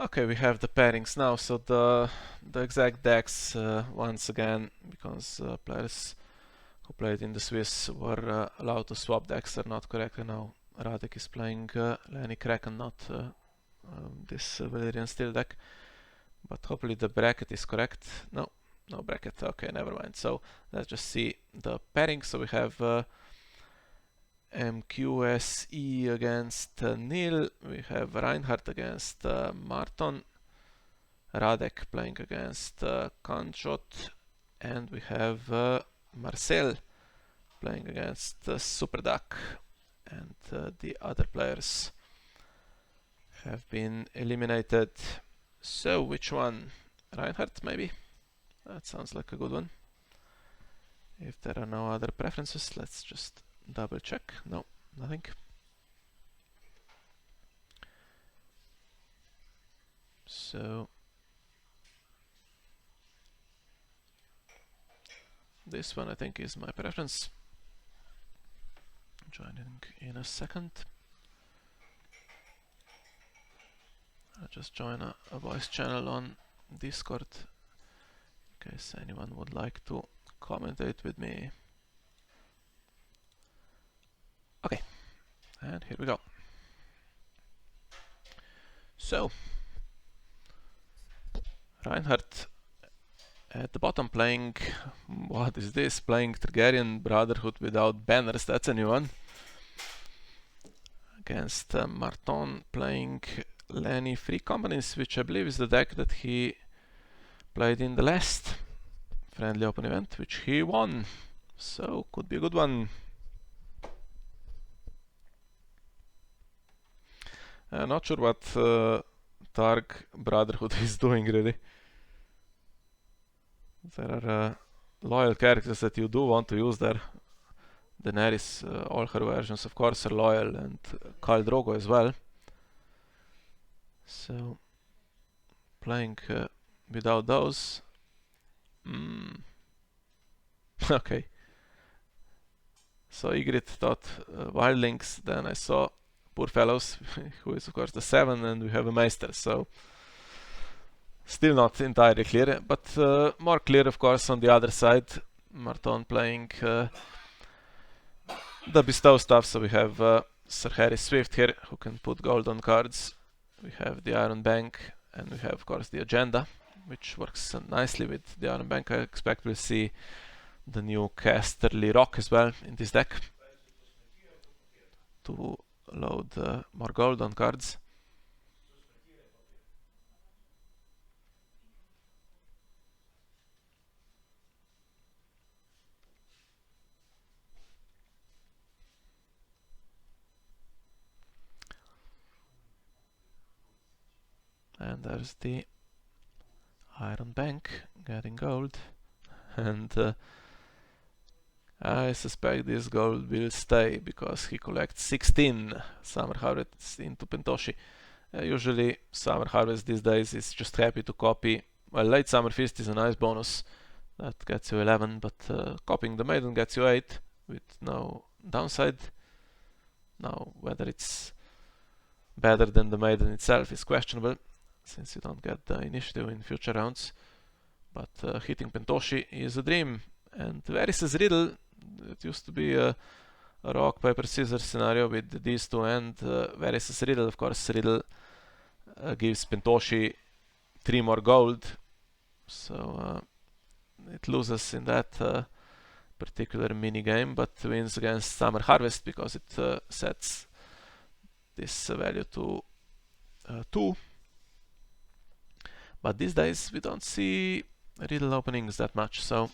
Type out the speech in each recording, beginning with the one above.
Okay, we have the pairings now, so the exact decks once again, because players who played in the Swiss were allowed to swap decks are not correct, and now Radek is playing Lenny Kraken, not this Valyrian Steel deck, but hopefully the bracket is correct. No bracket, okay, never mind. So let's just see the pairing. So we have MQSE against Neil, we have Reinhard against Márton, Radek playing against Kanchot, and we have Marcel playing against Super Duck, and the other players have been eliminated. So which one? Reinhard maybe? That sounds like a good one. If there are no other preferences, let's just double check. No, nothing. So this one I think is my preference. Joining in a second. I'll just join a voice channel on Discord in case anyone would like to commentate with me. Okay, and here we go. So, Reinhard at the bottom playing, what is this? Playing Targaryen Brotherhood without banners, that's a new one. Against Márton playing Lenny Free Companies, which I believe is the deck that he played in the last friendly open event, which he won. So, could be a good one. Not sure what Targ Brotherhood is doing really. There are loyal characters that you do want to use there. Daenerys, all her versions of course are loyal, and Khal Drogo as well. So, playing without those. Okay. So Ygritte thought Wildlings, then I saw Poor Fellows, who is of course the 7, and we have a Meister, so still not entirely clear, but more clear of course on the other side. Márton playing the bestow stuff, so we have Sir Harry Swift here, who can put gold on cards. We have the Iron Bank, and we have of course the agenda, which works nicely with the Iron Bank. I expect we'll see the new Casterly Rock as well in this deck to load more gold on cards. And there's the Iron Bank getting gold, and I suspect this gold will stay because he collects 16 Summer Harvests into Pentoshi. Usually Summer Harvest these days is just happy to copy. Well, Late Summer Feast is a nice bonus that gets you 11, but copying the Maiden gets you 8 with no downside. Now, whether it's better than the Maiden itself is questionable, since you don't get the initiative in future rounds. But hitting Pentoshi is a dream. And Varys' Riddle, it used to be a rock, paper, scissors scenario with these two, and Varys' Riddle, of course, Riddle gives Pentoshi 3 more gold, so it loses in that particular mini game, but wins against Summer Harvest because it sets this value to 2. But these days we don't see Riddle openings that much, so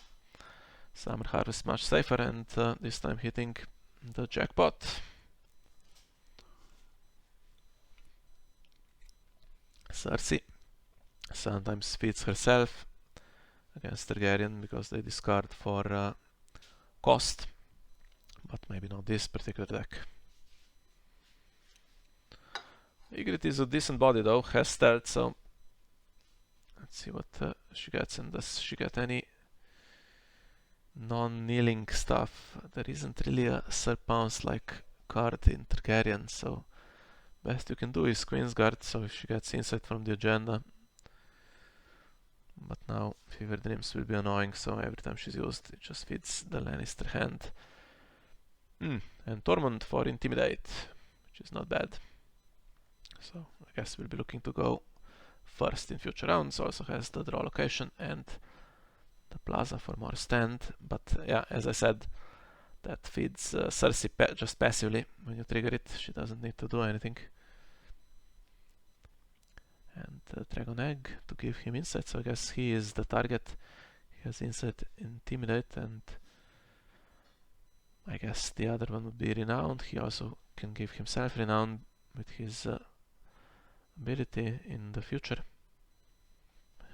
Summer Harvest much safer, and this time hitting the jackpot. Cersei sometimes feeds herself against Targaryen because they discard for cost, but maybe not this particular deck. Ygritte is a decent body though, has stealth, so let's see what she gets, and does she get any non-kneeling stuff? There isn't really a Serpents like card in Targaryen, so best you can do is Queen's Guard, so if she gets insight from the agenda. But now Fever Dreams will be annoying, so every time she's used, it just feeds the Lannister hand. And Tormund for Intimidate, which is not bad. So I guess we'll be looking to go first in future rounds. Also has the draw location and the plaza for more stand. But yeah, as I said, that feeds Cersei just passively when you trigger it. She doesn't need to do anything. And Dragon Egg to give him insight, so I guess he is the target. He has insight, Intimidate, and I guess the other one would be Renowned. He also can give himself Renowned with his ability in the future.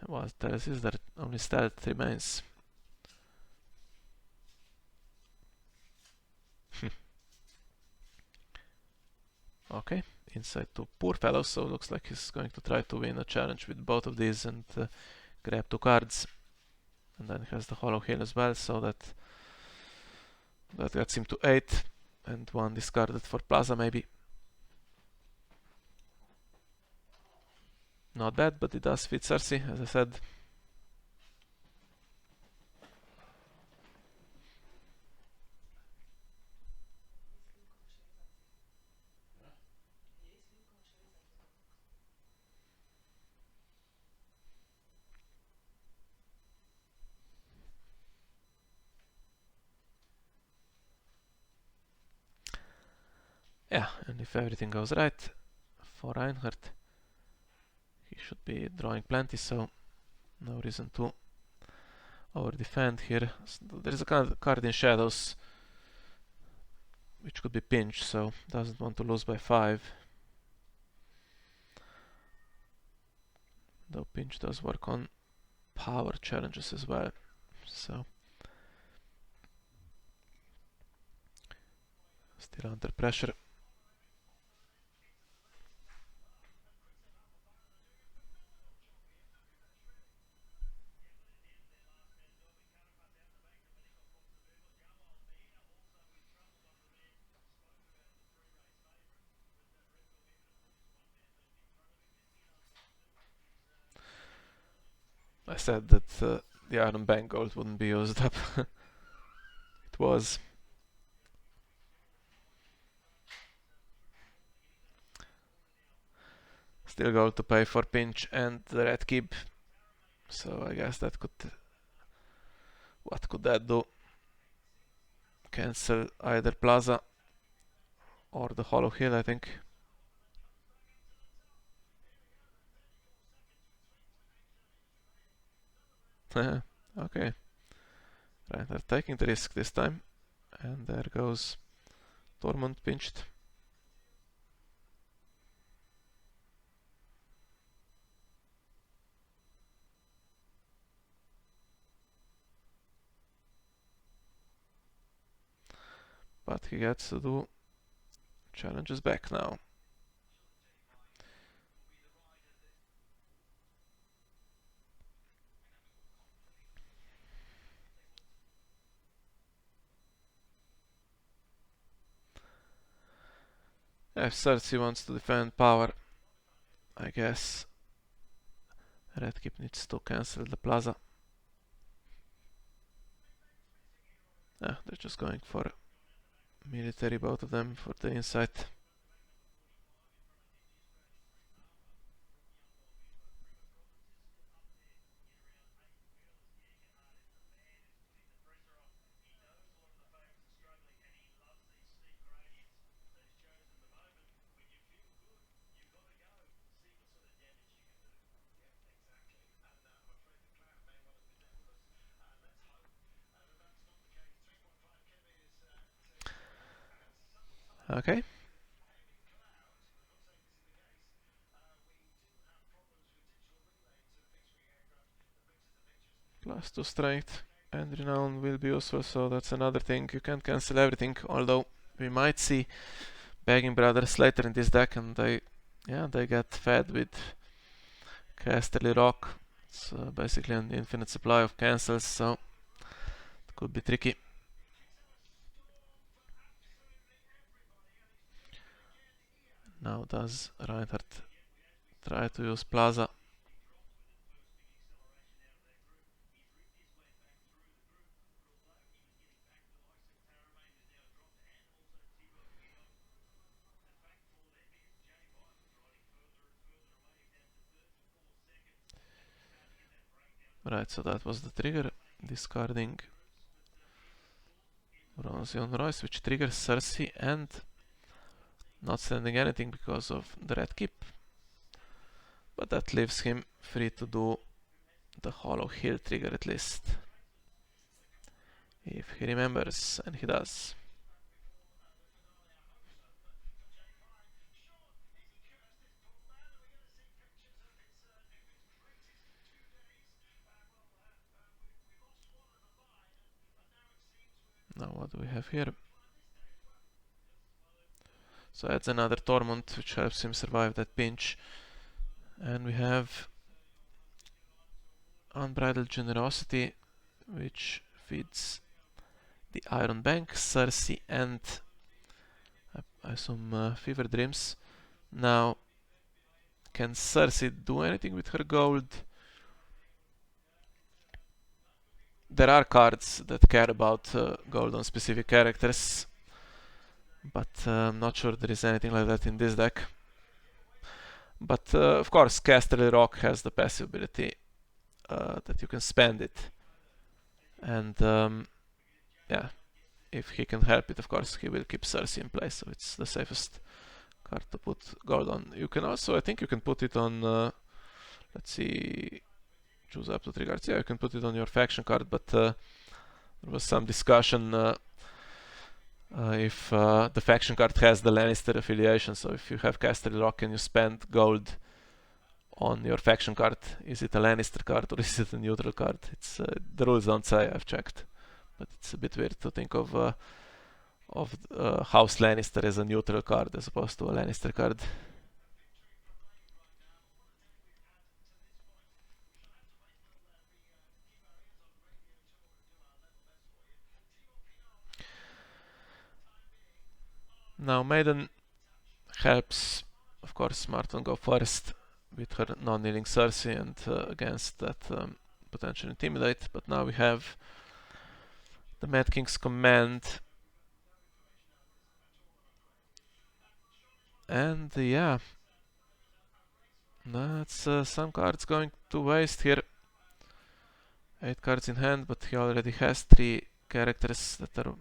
What tells is that only Stealth remains. Okay, insight to Poor Fellow, so looks like he's going to try to win a challenge with both of these and grab 2 cards. And then he has the Hollow Hill as well, so that gets him to 8 and 1 discarded for Plaza maybe. Not bad, but it does fit Cersei, as I said. Yeah, and if everything goes right for Reinhard, he should be drawing plenty, so no reason to over-defend here. There is a card in Shadows, which could be Pinch, so doesn't want to lose by 5. Though Pinch does work on power challenges as well, so still under pressure. I said that the Iron Bank gold wouldn't be used up. It was. Still gold to pay for Pinch and the Red Keep. So I guess that could... What could that do? Cancel either Plaza or the Hollow Hill, I think. Okay. Right, they're taking the risk this time. And there goes Tormund pinched. But he gets to do challenges back now. If Cersei wants to defend power, I guess Red Keep needs to cancel the Plaza. They're just going for military, both of them, for the insight. Okay. +2 strength and renown will be useful, so that's another thing. You can't cancel everything, although we might see Begging Brothers later in this deck, and they get fed with Casterly Rock. It's basically an infinite supply of cancels, so it could be tricky. Now does Reinhard try to use Plaza? Right, so that was the trigger, discarding Bronzion Royce, which triggers Cersei and not sending anything because of the red keep. But that leaves him free to do the Hollow Hill trigger at least. If he remembers, and he does. Now what do we have here? So adds another Torment, which helps him survive that pinch. And we have Unbridled Generosity, which feeds the Iron Bank, Cersei, and I assume Fever Dreams. Now, can Cersei do anything with her gold? There are cards that care about gold on specific characters, but I'm not sure there is anything like that in this deck. But of course, Casterly Rock has the passive ability that you can spend it. And yeah, if he can help it, of course, he will keep Cersei in place, so it's the safest card to put gold on. You can also, I think you can put it on, let's see, choose up to 3 cards. Yeah, you can put it on your faction card, but there was some discussion if the faction card has the Lannister affiliation, so if you have Casterly Rock and you spend gold on your faction card, is it a Lannister card or is it a neutral card? It's the rules don't say, I've checked, but it's a bit weird to think of House Lannister as a neutral card as opposed to a Lannister card. Now Maiden helps, of course, Márton go first with her non-kneeling Cersei and against that potential Intimidate, but now we have the Mad King's Command. And yeah, that's some cards going to waste here. 8 cards in hand, but he already has 3 characters that are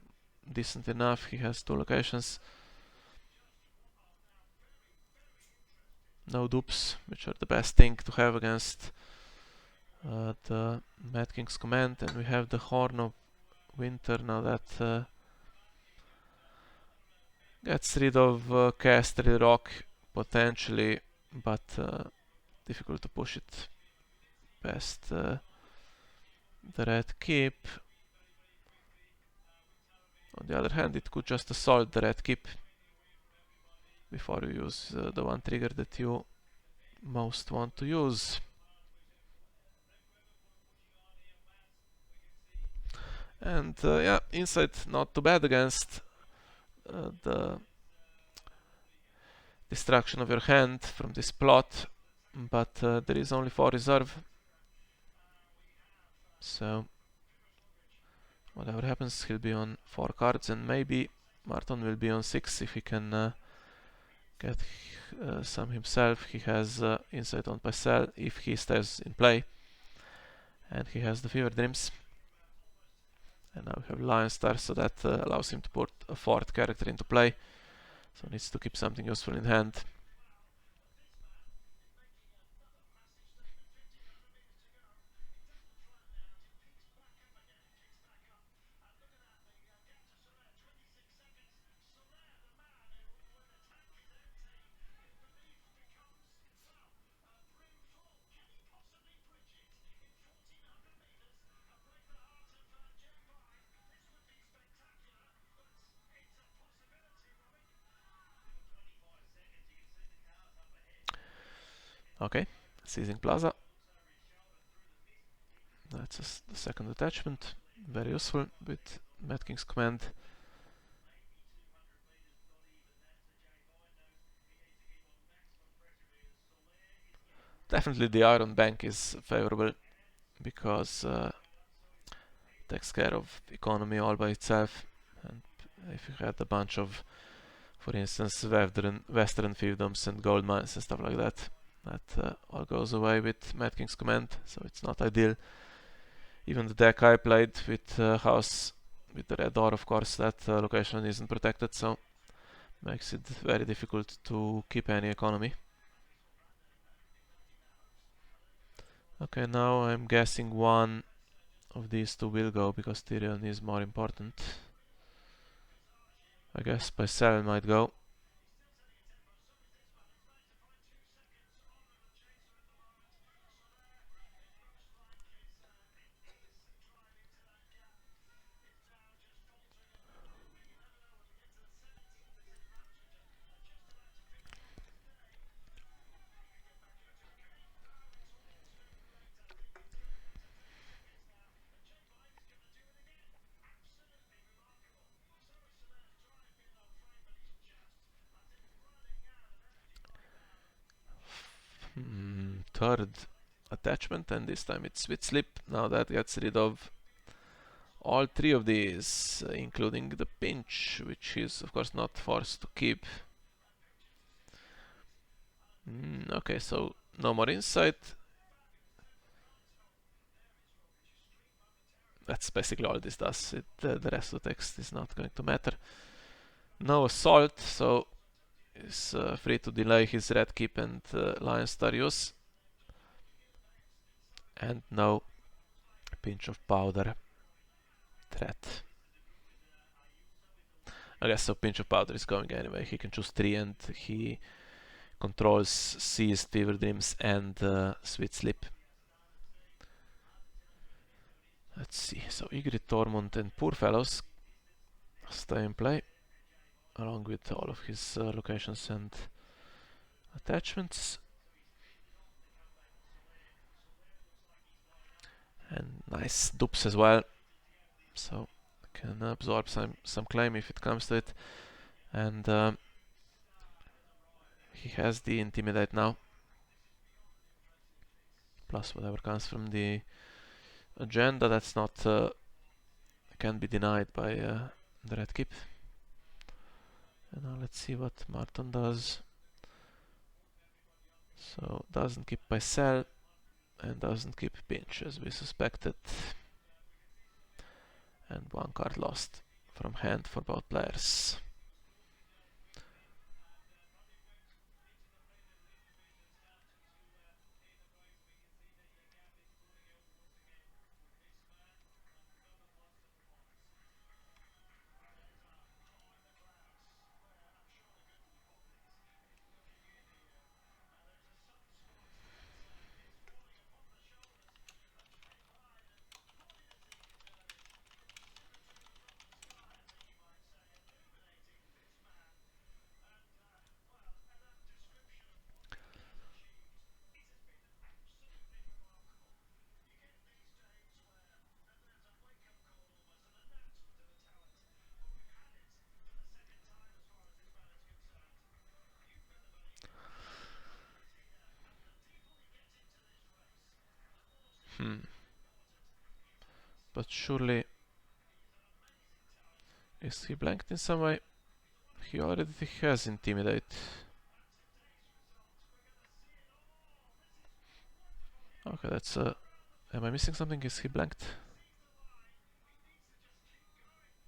decent enough. He has 2 locations. No dupes, which are the best thing to have against the Mad King's Command. And we have the Horn of Winter now that gets rid of Casterly Rock potentially, but difficult to push it past the Red Keep. On the other hand, it could just assault the Red Keep before you use the one trigger that you most want to use. And yeah, Insight not too bad against the destruction of your hand from this plot, but there is only 4 reserve, so whatever happens, he'll be on 4 cards, and maybe Márton will be on 6 if he can get some himself. He has Insight on Pycelle if he stays in play, and he has the Fever Dreams. And now we have Lion Star, so that allows him to put a 4th character into play, so needs to keep something useful in hand. Okay, seizing Plaza. That's the second attachment, very useful with Mad King's Command. Definitely the Iron Bank is favorable because takes care of economy all by itself. And if you had a bunch of, for instance, Western fiefdoms and gold mines and stuff like that, that all goes away with Mad King's Command, so it's not ideal. Even the deck I played with House with the red door, of course, that location isn't protected, so makes it very difficult to keep any economy. Okay, now I'm guessing one of these two will go because Tyrion is more important. I guess Pycelle might go. Third attachment, and this time it's with slip. Now that gets rid of all three of these, including the pinch, which is of course not forced to keep. Okay, so no more insight. That's basically all this does. The rest of the text is not going to matter. No assault, so he's free to delay his red keep and lion star use. And no pinch of powder threat. I guess so pinch of powder is going anyway. He can choose 3 and he controls Seized Fever Dreams and Sweet Sleep. Let's see, so Ygritte, Tormund and Poor Fellows stay in play along with all of his locations and attachments. And nice dupes as well, so can absorb some claim if it comes to it. And he has the Intimidate now, plus whatever comes from the agenda that's not can be denied by the red keep. And now let's see what Márton does. So doesn't keep Pycelle and doesn't keep pinch as we suspected. And one card lost from hand for both players. But surely, is he blanked in some way? He already has Intimidate. Okay, that's am I missing something? Is he blanked?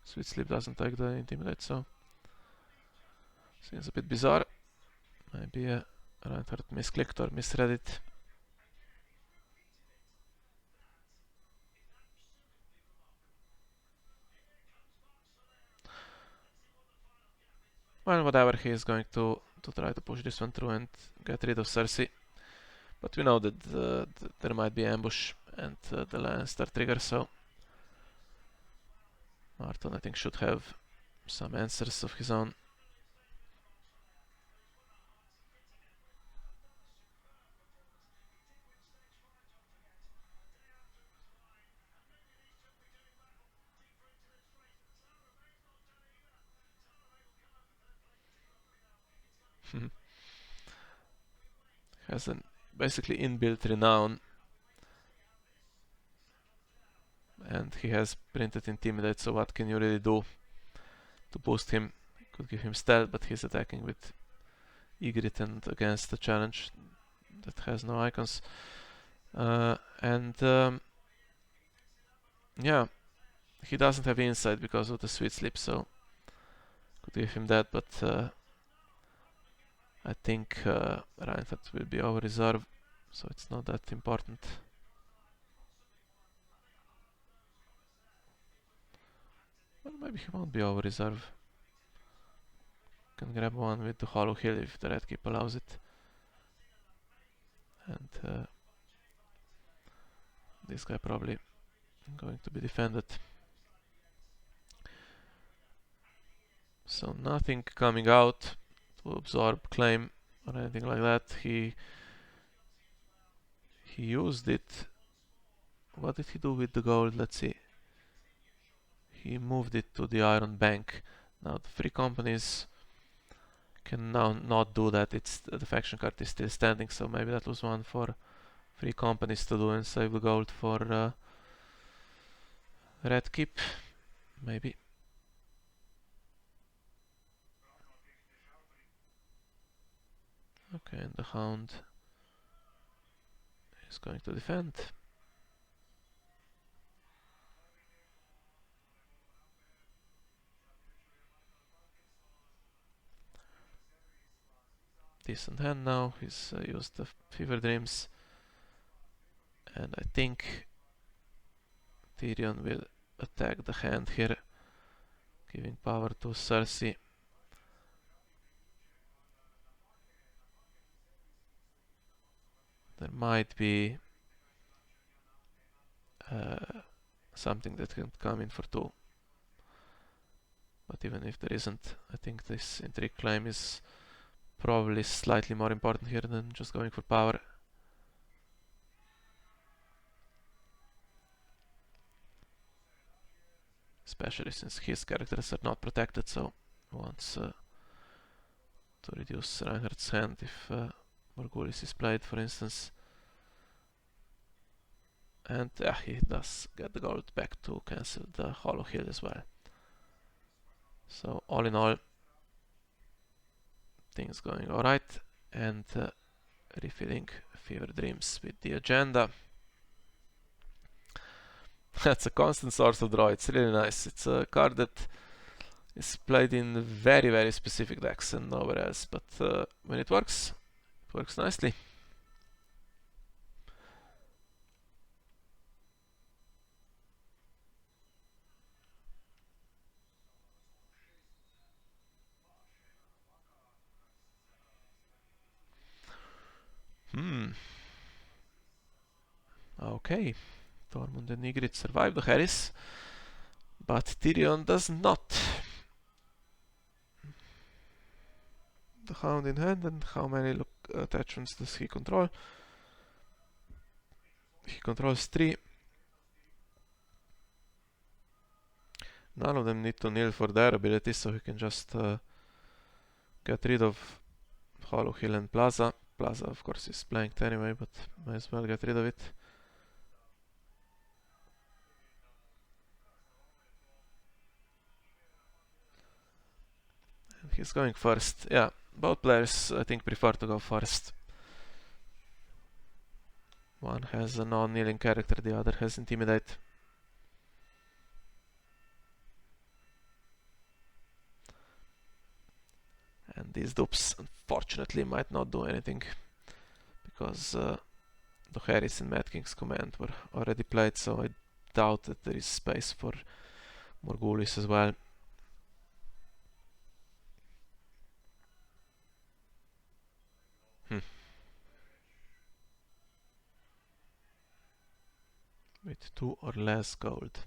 Sweet Sleep doesn't take the Intimidate, so seems a bit bizarre. Maybe Reinhard misclicked or misread it. Well, whatever, he is going to try to push this one through and get rid of Cersei. But we know that there might be ambush and the Lannister trigger, so Márton I think should have some answers of his own. Has an basically inbuilt renown, and he has printed Intimidate, so what can you really do to boost him? You could give him Stealth, but he's attacking with Ygritte and against the challenge that has no icons. Yeah, he doesn't have Insight because of the Sweet Sleep, so could give him that, but I think Reinhard will be over reserve, so it's not that important. Well, maybe he won't be over reserve. Can grab one with the Hollow Hill if the Red Keep allows it. And this guy probably going to be defended. So nothing coming out to absorb claim or anything like that. He used it. What did he do with the gold? Let's see. He moved it to the Iron Bank. Now the free companies can now not do that. It's the faction card is still standing, so maybe that was one for free companies to do and save the gold for Red Keep. Maybe. Okay, and the Hound is going to defend. Decent hand now. He's used the Fever Dreams, and I think Tyrion will attack the hand here, giving power to Cersei. There might be something that can come in for 2. But even if there isn't, I think this Intrigue Claim is probably slightly more important here than just going for power. Especially since his characters are not protected, so he wants to reduce Reinhard's hand if Morghulis is played, for instance. And he does get the gold back to cancel the Hollow Hill as well. So all in all, things going alright, and refilling Fever Dreams with the agenda. That's a constant source of draw. It's really nice. It's a card that is played in very, very specific decks and nowhere else, but when it works nicely. Okay, Tormund and Ygritte survive the Harris, but Tyrion does not. The Hound in hand, and how many attachments does he control? He controls 3. None of them need to kneel for their abilities, so he can just get rid of Hollow Hill and Plaza. Plaza, of course, is blanked anyway, but might as well get rid of it. And he's going first. Yeah, both players, I think, prefer to go first. One has a non-kneeling character, the other has Intimidate. And these dupes, unfortunately, might not do anything, because the Harris and Mad King's command were already played, so I doubt that there is space for Morghulis as well. With 2 or less gold.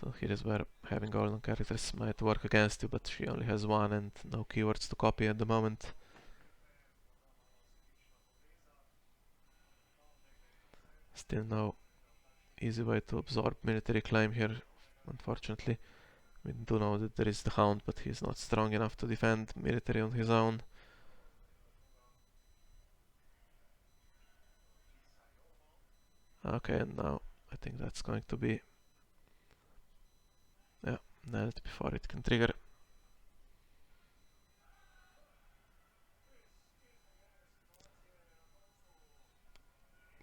So here is where having golden characters might work against you, but she only has 1 and no keywords to copy at the moment. Still no easy way to absorb military claim here, unfortunately. We do know that there is the Hound, but he's not strong enough to defend military on his own. Okay, and now I think that's going to be, yeah, nailed before it can trigger.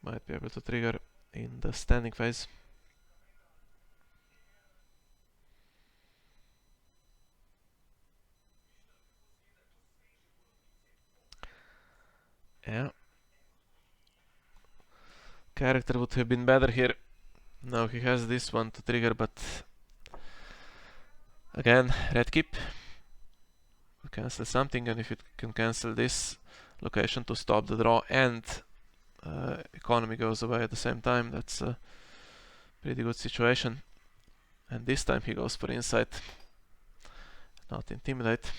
Might be able to trigger in the standing phase. Yeah. Character would have been better here. Now he has this one to trigger, but again, red keep. Cancel something, and if it can cancel this location to stop the draw and economy goes away at the same time, that's a pretty good situation. And this time he goes for insight, not intimidate.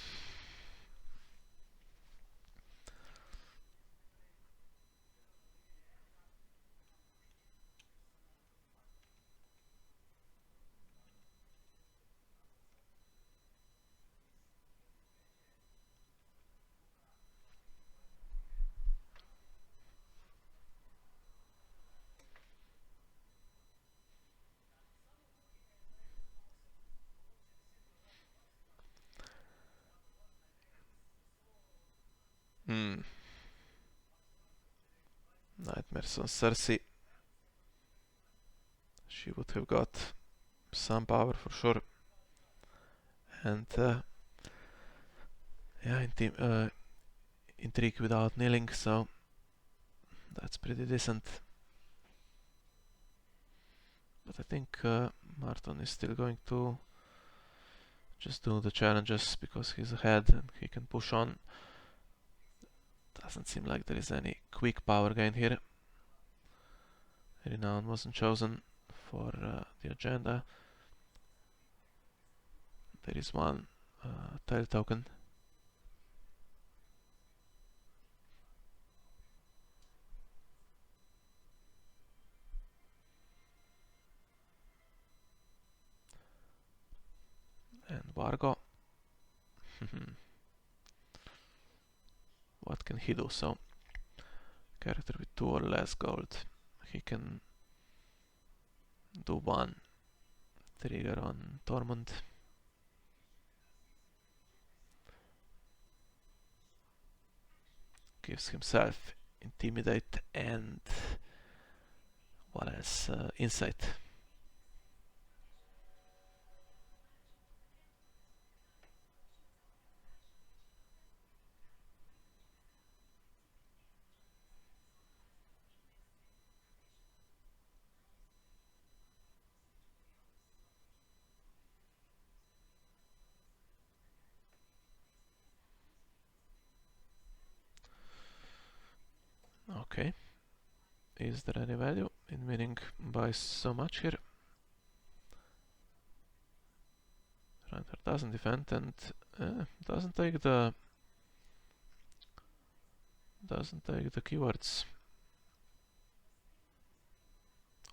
Nightmares on Cersei. She would have got some power for sure. And yeah, intrigue without kneeling, so that's pretty decent. But I think Márton is still going to just do the challenges because he's ahead and he can push on. Doesn't seem like there is any quick power gain here. Renown wasn't chosen for the agenda. There is one tail token. And Vargo. What can he do? So, character with 2 or less gold. He can do 1 trigger on Tormund. Gives himself intimidate and what else? Insight. Okay. Is there any value in winning by so much here? Reinhard doesn't defend and doesn't take the keywords.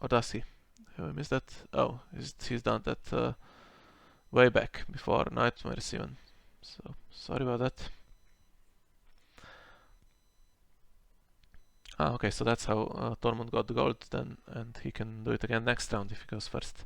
Or does he? Have I missed that? Oh, he's done that way back before Nightmares even. So sorry about that. Ah, okay, so that's how Tormund got the gold then, and he can do it again next round if he goes first.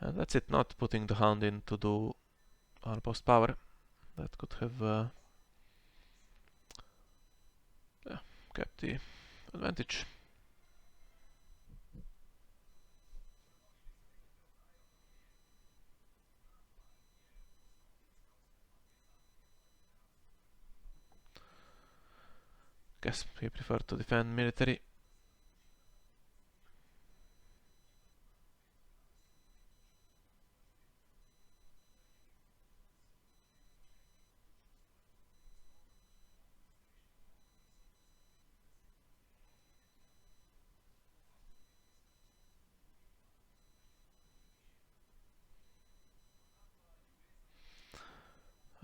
And that's it, not putting the Hound in to do our post power. That could have kept the advantage. Guess he preferred to defend military.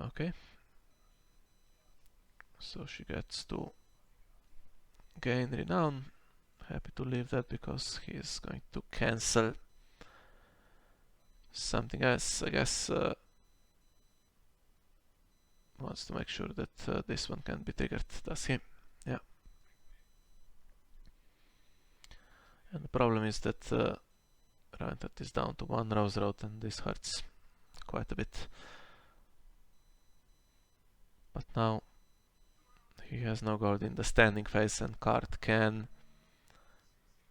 Okay. So she gets to gain renown, happy to leave that because he is going to cancel something else. I guess wants to make sure that this one can be triggered, does he? Yeah. And the problem is that Reinhard is down to 1 rose road, and this hurts quite a bit. But now he has no gold in the standing phase, and card can,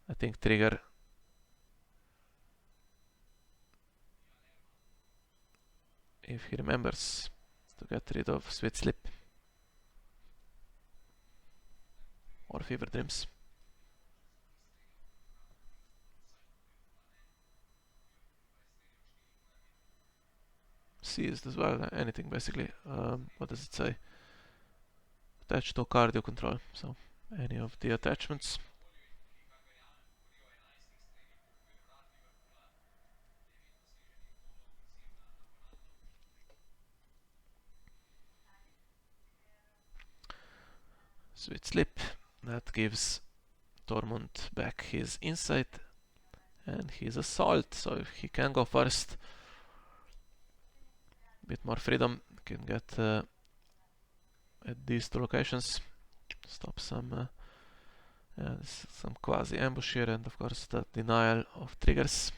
I think, trigger if he remembers to get rid of Sweet Sleep or Fever Dreams. Seized as well, anything basically. What does it say? Attached to cardio control, so any of the attachments. Sweet Sleep, that gives Tormund back his insight and his assault, so he can go first. Bit more freedom, can get at these two locations, stop some quasi ambush here, and of course the denial of triggers.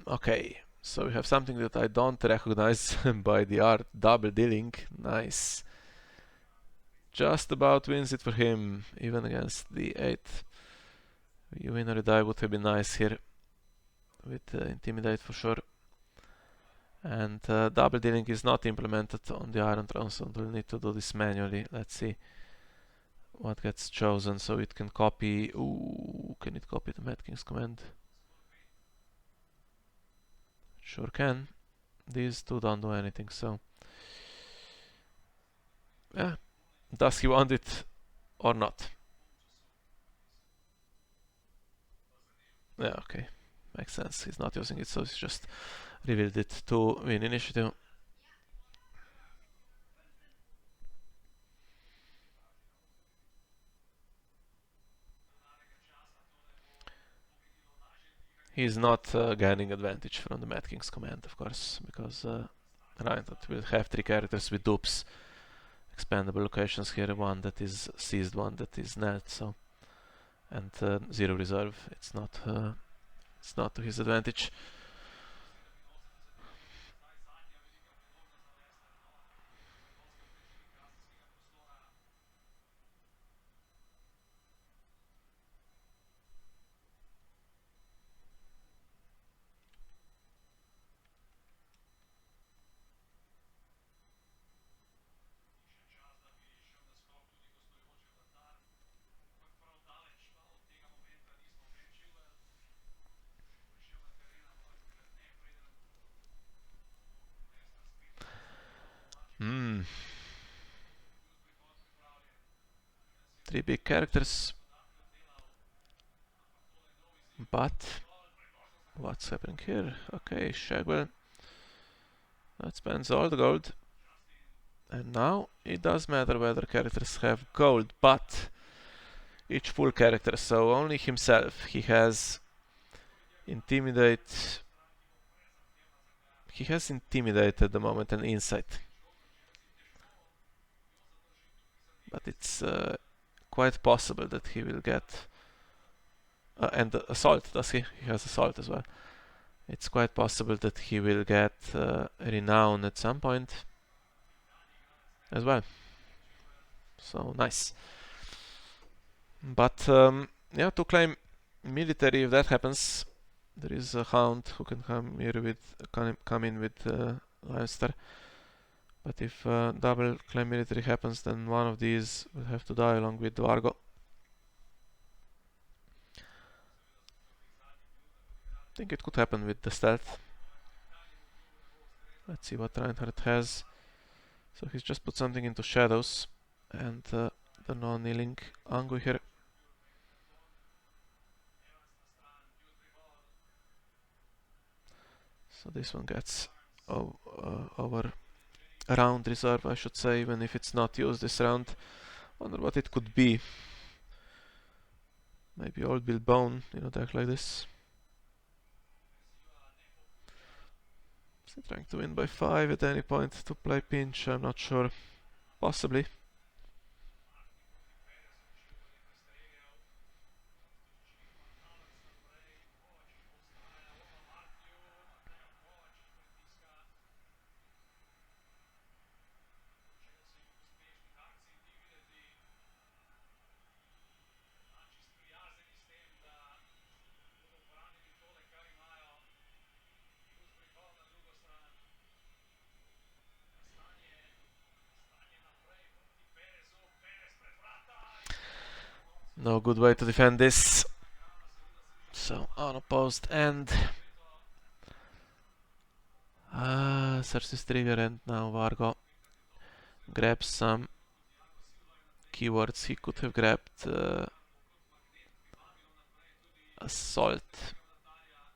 Okay, so we have something that I don't recognize by the art. Double dealing, nice. Just about wins it for him, even against the 8. You win or you die would have been nice here with Intimidate for sure. And double dealing is not implemented on the Iron Throne, so we'll need to do this manually. Let's see what gets chosen, so it can copy. Ooh, can it copy the Mad King's command? Sure can. These two don't do anything, so yeah. Does he want it or not? Yeah, okay. Makes sense. He's not using it, so he's just revealed it to win initiative. He's not gaining advantage from the Mad King's command, of course, because Reinhard will have 3 characters with dupes. Expandable locations here, one that is seized, one that is knelt, so and 0 reserve. It's not to his advantage. Hmm. 3 big characters. But what's happening here? Okay, Shagwell. That spends all the gold. And now it does matter whether characters have gold, but each full character, so only himself. He has Intimidate. He has Intimidate at the moment and Insight. But it's quite possible that he will get... and Assault, does he? He has Assault as well. It's quite possible that he will get Renown at some point as well. So, nice. But, yeah, to claim military, if that happens, there is a Hound who can come here with... come in with Lannister. But if double claim military happens, then one of these will have to die along with Vargo. I think it could happen with the stealth. Let's see what Reinhard has. So he's just put something into shadows and the non-kneeling Angu here. So this one gets over round reserve, I should say, even if it's not used this round. Wonder what it could be. Maybe Old Bill Bone in a deck like this. Is he trying to win by 5 at any point to play pinch? I'm not sure. Possibly. No good way to defend this. So unopposed and Cersei's trigger, and now Vargo grabs some keywords. He could have grabbed assault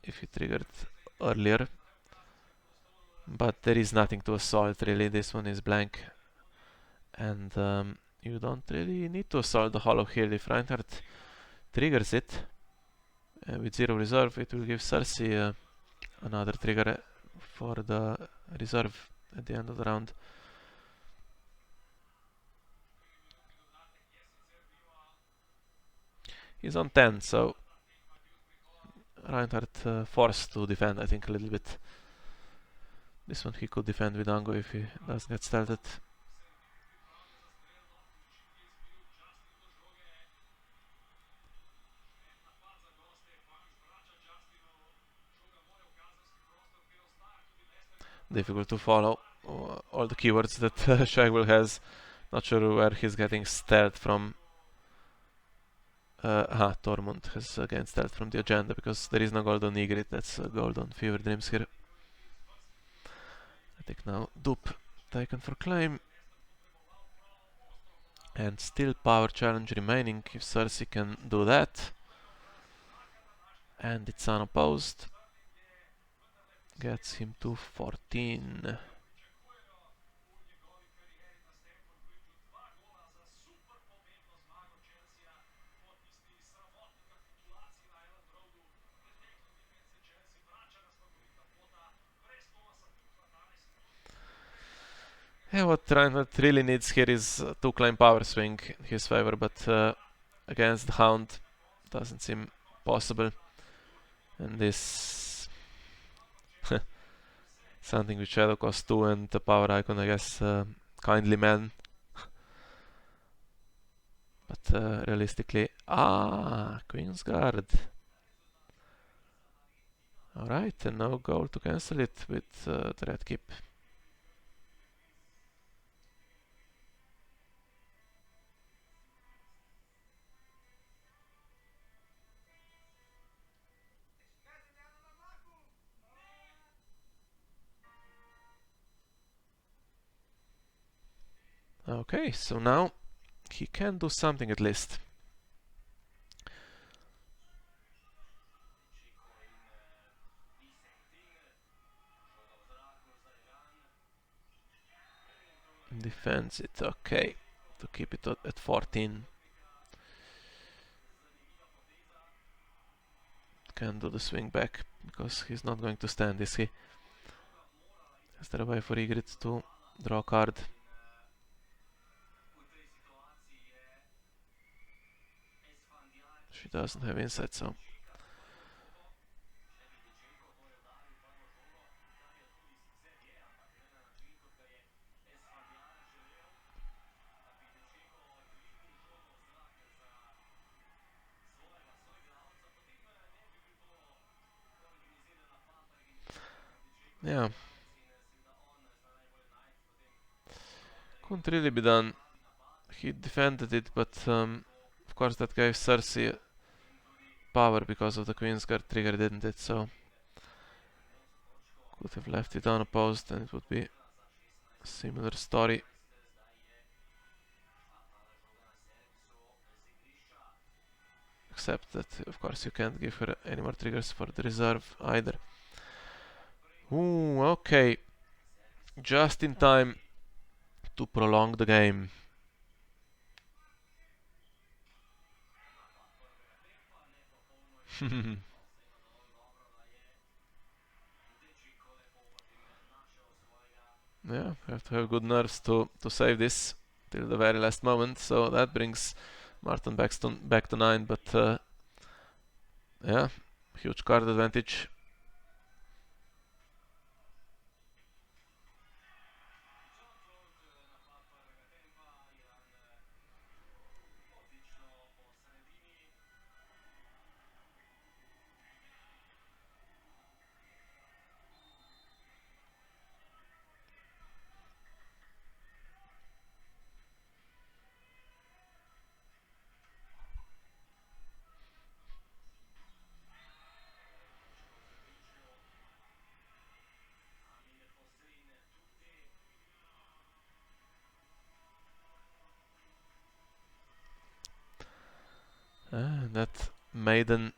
if he triggered earlier, but there is nothing to assault really. This one is blank, and you don't really need to assault the Hollow Hill. If Reinhard triggers it with 0 reserve, it will give Cersei another trigger for the reserve at the end of the round. He's on 10, so Reinhard forced to defend, I think, a little bit. This one he could defend with Ango if he doesn't get started. Difficult to follow all the keywords that Shagwell has. Not sure where he's getting stealth from. Tormund has again stealth from the agenda because there is no gold on Ygritte. That's gold on Fever Dreams here. I think now dupe taken for claim. And still power challenge remaining if Cersei can do that. And it's unopposed. Gets him to 14. Yeah, what Reinhardt really needs here is 2 claim power swing in his favor, but against the Hound doesn't seem possible. And this something with Shadow cost 2 and the power icon, I guess, kindly man. But realistically, Queen's Guard. Alright, and no goal to cancel it with the red keep. Okay, so now he can do something at least. Defends it, okay, to keep it at 14. Can do the swing back because he's not going to stand, is he? Is there a way for Ygritte to draw a card? She doesn't have insight, so yeah. Couldn't really be done. He defended it, but of course that gave Cersei power because of the Queensguard trigger, didn't it? So could have left it unopposed and it would be a similar story. Except that, of course, you can't give her any more triggers for the reserve either. Ooh, okay. Just in time to prolong the game. Yeah, have to have good nerves to save this till the very last moment. So that brings Márton back to 9, but yeah, huge card advantage. That Maiden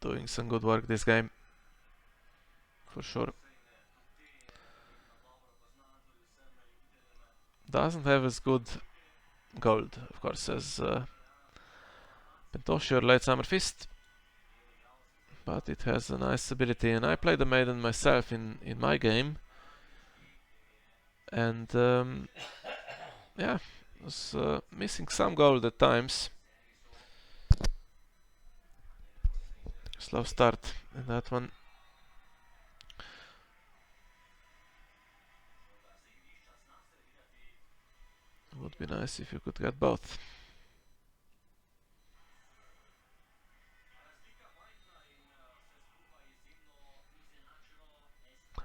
doing some good work this game, for sure. Doesn't have as good gold, of course, as Pentoshi or Late Summer Fist, but it has a nice ability. And I played the Maiden myself in my game, and yeah, was missing some gold at times. Slow start in that one. Would be nice if you could get both.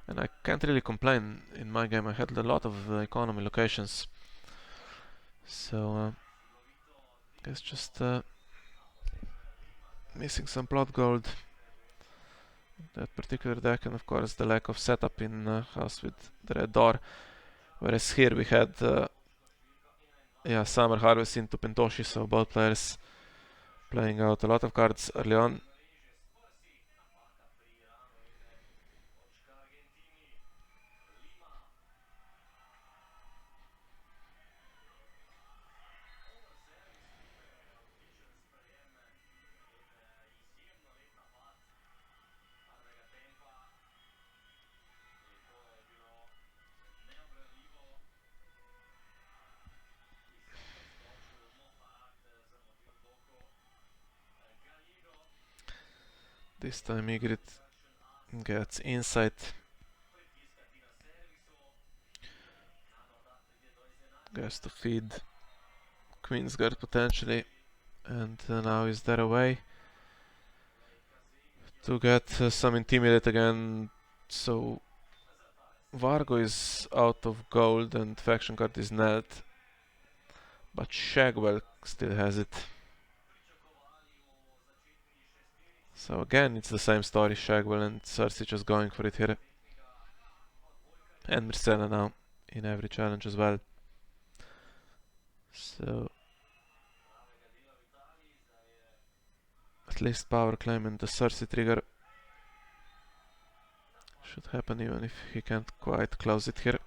And I can't really complain. In my game I had a lot of economy locations, so guess just missing some plot gold that particular deck, and of course the lack of setup in house with the red door. Whereas here we had yeah, Summer Harvest into Pentoshi, so both players playing out a lot of cards early on. This time Ygritte gets insight. Gets to feed Queensguard potentially, and now is there a way to get some Intimidate again? So Vargo is out of gold and faction card is net, but Shagwell still has it. So again, it's the same story, Shagwell and Cersei just going for it here. And Myrcella now in every challenge as well. So at least power claim and the Cersei trigger should happen even if he can't quite close it here.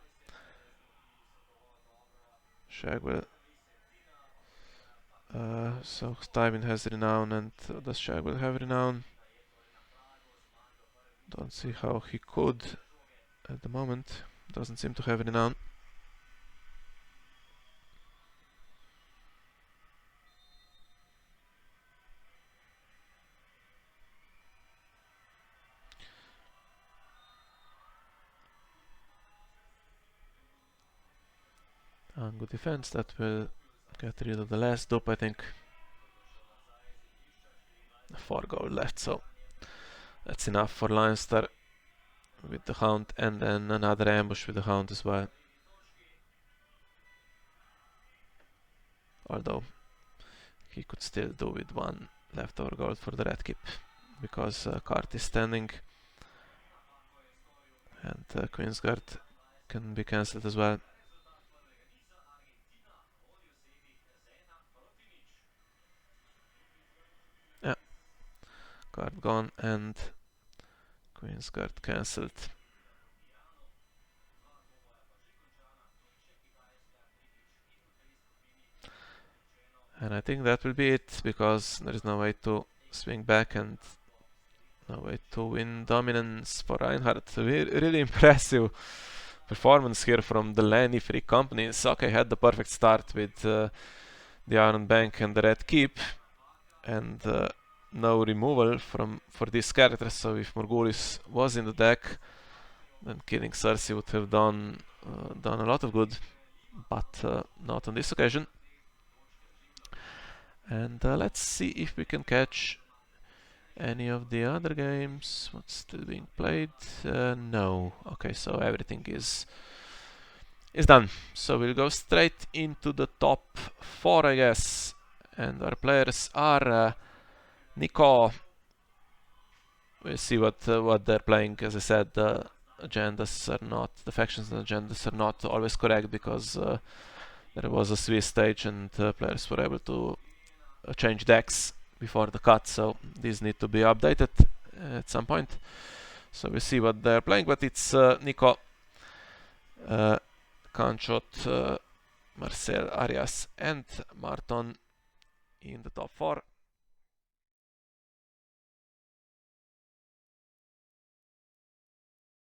Shagwell. So Tywin has Renown, and does Shagwell have Renown? Don't see how he could at the moment. Doesn't seem to have Renown. Good defense, that will get rid of the last dupe, I think. 4 gold left, so that's enough for Lannister with the Hound, and then another ambush with the Hound as well. although he could still do with one leftover gold for the red keep, because cart is standing, and Queensguard can be cancelled as well. Yeah, card gone and Queensguard cancelled. And I think that will be it, because there is no way to swing back and no way to win dominance for Reinhard. Really impressive performance here from the Lanny Free Company. Sake had the perfect start with the Iron Bank and the Red Keep, and no removal for this character, so if Morghulis was in the deck, then killing Cersei would have done a lot of good, but not on this occasion. And let's see if we can catch any of the other games. What's still being played? No. Okay, so everything is done. So we'll go straight into the top 4, I guess. And our players are Nico. We'll see what they're playing. As I said, the factions and agendas are not always correct, because there was a Swiss stage and players were able to change decks before the cut, so these need to be updated at some point. So we'll see what they're playing, but it's Nico, Kanchot, Marcel, Arias and Márton in the top 4.